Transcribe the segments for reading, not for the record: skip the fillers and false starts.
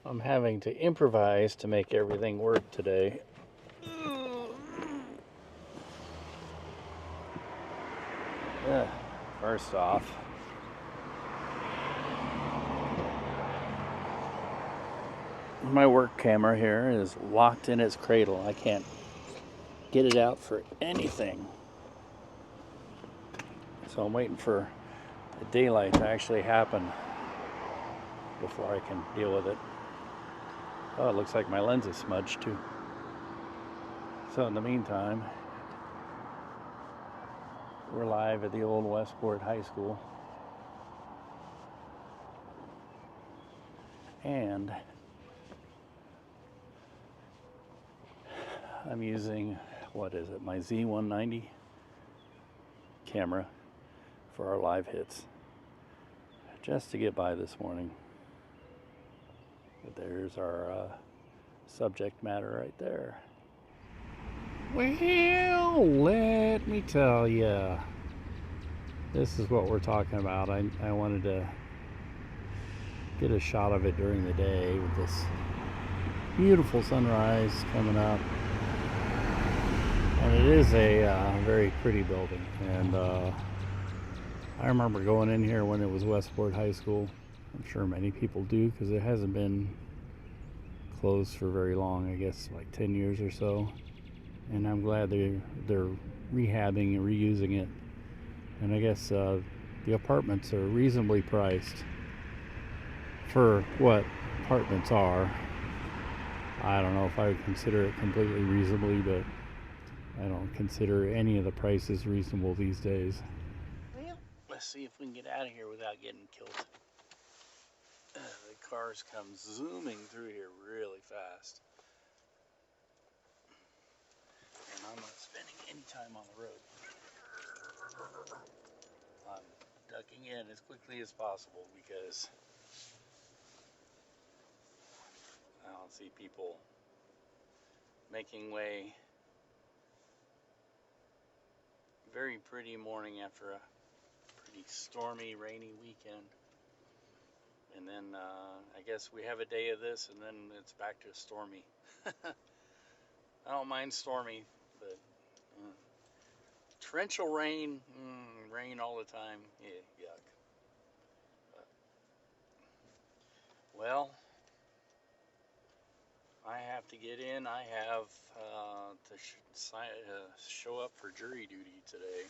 I'm having to improvise to make everything work today. First off, my work camera here is locked in its cradle. I can't get it out for anything. So I'm waiting for the daylight to actually happen before I can deal with it. Oh, it looks like my lens is smudged too. So in the meantime, we're live at the old Westport High School. And I'm using, what is it, my Z190 camera for our live hits, just to get by this morning. But there's our subject matter right there. Well, let me tell you, this is what we're talking about. I wanted to get a shot of it during the day with this beautiful sunrise coming up. And it is a very pretty building. And I remember going in here when it was Westport High School. I'm sure many people do, because it hasn't been closed for very long, I guess like 10 years or so. And I'm glad they're rehabbing and reusing it. And I guess the apartments are reasonably priced for what apartments are. I don't know if I would consider it completely reasonably, but I don't consider any of the prices reasonable these days. Well, let's see if we can get out of here without getting killed. The cars come zooming through here really fast. And I'm not spending any time on the road. I'm ducking in as quickly as possible because I don't see people making way. Very pretty morning after a pretty stormy, rainy weekend. And then I guess we have a day of this, and then it's back to stormy. I don't mind stormy, but torrential rain, rain all the time, yeah, yuck. Well, I have to get in. I have to show up for jury duty today.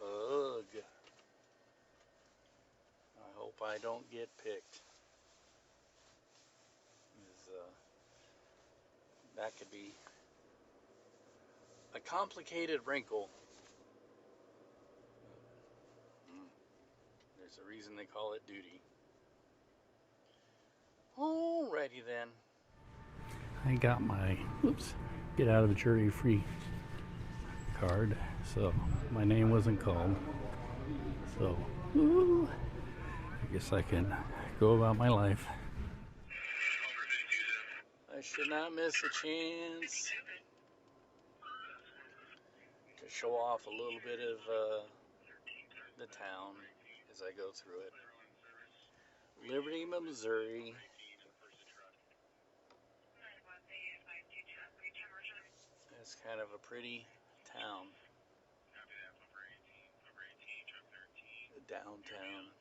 Ugh. I hope I don't get picked. That could be a complicated wrinkle. There's a reason they call it duty. Alrighty then. I got my get out of jury free card, so my name wasn't called. So I guess I can go about my life. I should not miss a chance to show off a little bit of the town as I go through it. Liberty, Missouri. It's kind of a pretty town. Downtown.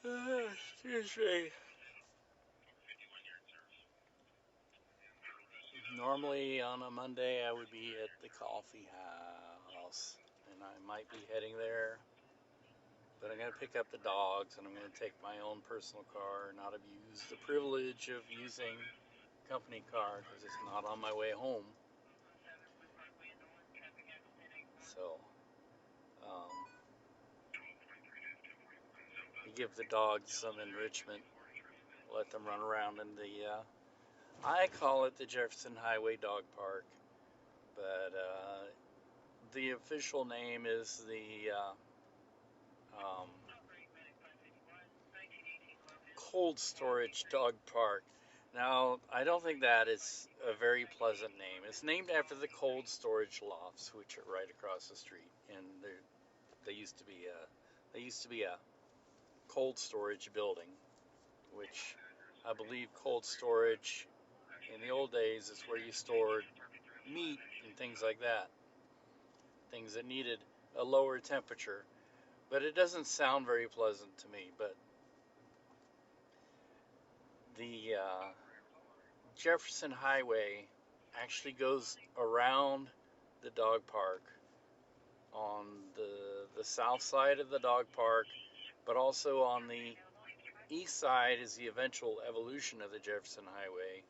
Excuse me. Normally on a Monday I would be at the coffee house, and I might be heading there, but I'm going to pick up the dogs, and I'm going to take my own personal car, not abuse the privilege of using company car because it's not on my way home. So you give the dogs some enrichment, let them run around in the I call it the Jefferson Highway Dog Park, but the official name is the Cold Storage Dog Park. Now, I don't think that is a very pleasant name. It's named after the cold storage lofts, which are right across the street, and they used to be a cold storage building, which I believe cold storage in the old days is where you stored meat and things like that, things that needed a lower temperature. But it doesn't sound very pleasant to me. But the Jefferson Highway actually goes around the dog park on the south side of the dog park, but also on the east side is the eventual evolution of the Jefferson Highway,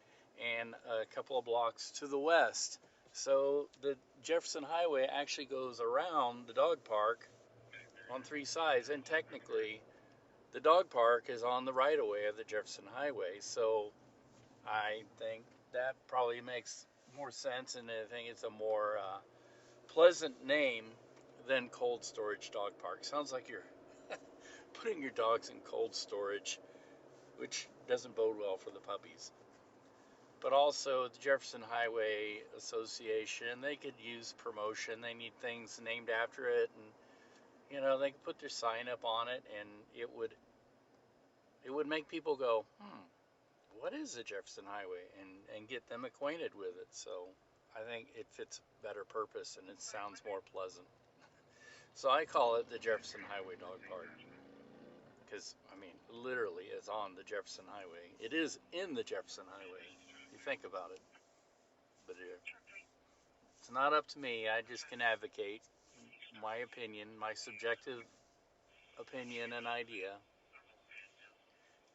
and a couple of blocks to the west. So the Jefferson Highway actually goes around the dog park on three sides, and technically the dog park is on the right of way of the Jefferson Highway. So I think that probably makes more sense, and I think it's a more pleasant name than Cold Storage Dog Park. Sounds like you're putting your dogs in cold storage, which doesn't bode well for the puppies. But also the Jefferson Highway Association, they could use promotion. They need things named after it, and they could put their sign up on it, and it would make people go, what is the Jefferson Highway, and get them acquainted with it. So I think it fits a better purpose, and it sounds more pleasant. So I call it the Jefferson Highway Dog Park, because literally it's on the Jefferson Highway. It is in the Jefferson Highway. You think about it, but it's not up to me. I just can advocate my opinion, my subjective opinion and idea.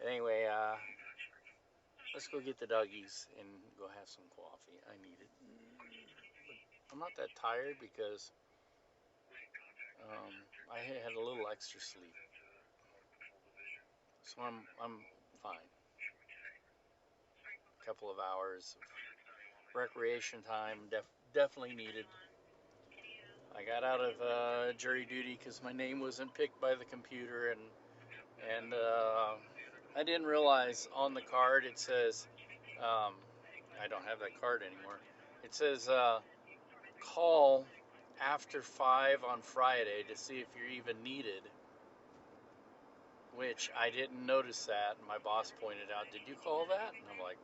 Anyway, let's go get the doggies and go have some coffee. I need it. I'm not that tired because I had a little extra sleep, so I'm fine. A couple of hours of recreation time definitely needed. I got out of jury duty because my name wasn't picked by the computer, and I didn't realize on the card it says I don't have that card anymore. It says call after 5 on Friday to see if you're even needed, which I didn't notice that. And my boss pointed out, did you call that? And I'm like,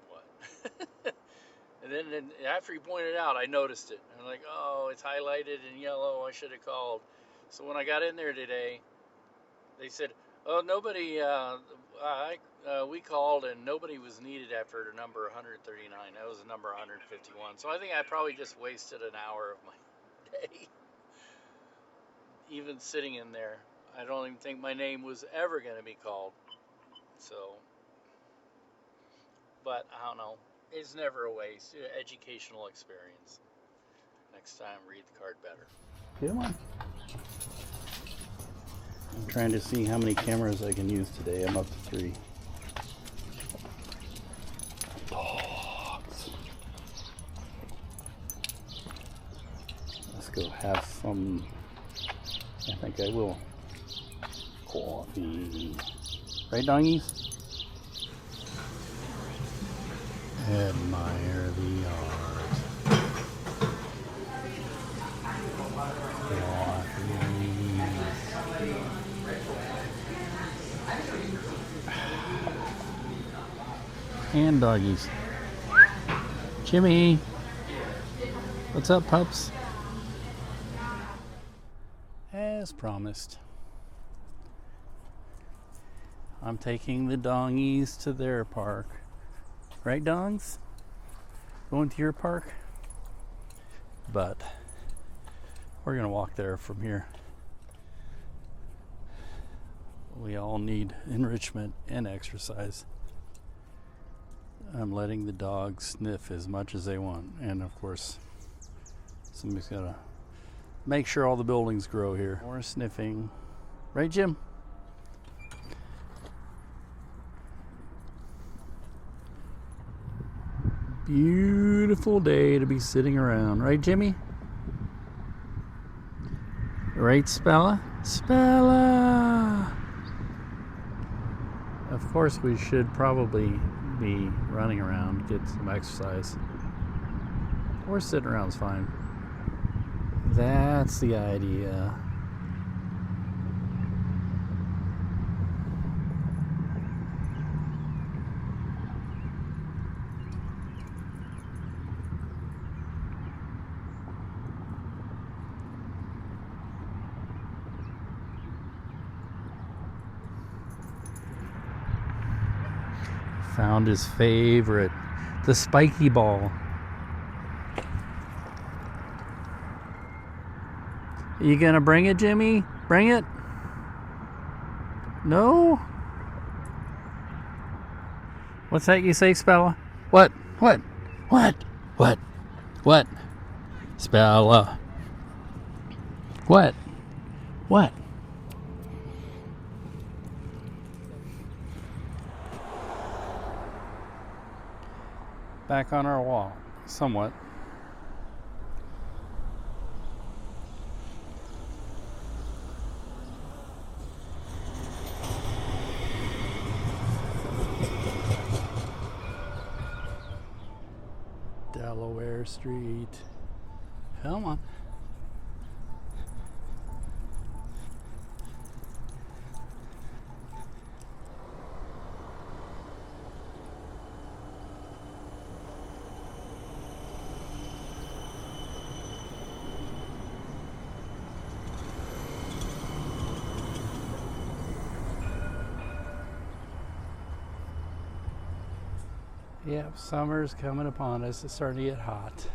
what? And then after he pointed it out, I noticed it. I'm like, oh, it's highlighted in yellow. I should have called. So when I got in there today, they said, oh, nobody, we called and nobody was needed after number 139. That was the number 151. So I think I probably just wasted an hour of my day even sitting in there. I don't even think my name was ever going to be called. So, but I don't know. It's never a waste. Educational experience. Next time, read the card better. Come on. I'm trying to see how many cameras I can use today. I'm up to 3. Dogs. Let's go have some. I think I will. Coffee. Right, doggies? Admire the art. And doggies. Jimmy. What's up, pups? As promised, I'm taking the doggies to their park. Right, dogs? Going to your park? But we're going to walk there from here. We all need enrichment and exercise. I'm letting the dogs sniff as much as they want. And of course, somebody's got to make sure all the buildings grow here. More sniffing. Right, Jim? Beautiful day to be sitting around. Right, Jimmy? Right, Spella? Spella! Of course, we should probably be running around, get some exercise. Or sitting around's fine. That's the idea. Found his favorite, the spiky ball. You gonna bring it, Jimmy? Bring it? No? What's that you say, Spella? What? What? What? What? What? Spella. What? What? Back on our wall, somewhat. Delaware Street. Come on. Yep, summer's coming upon us. It's starting to get hot.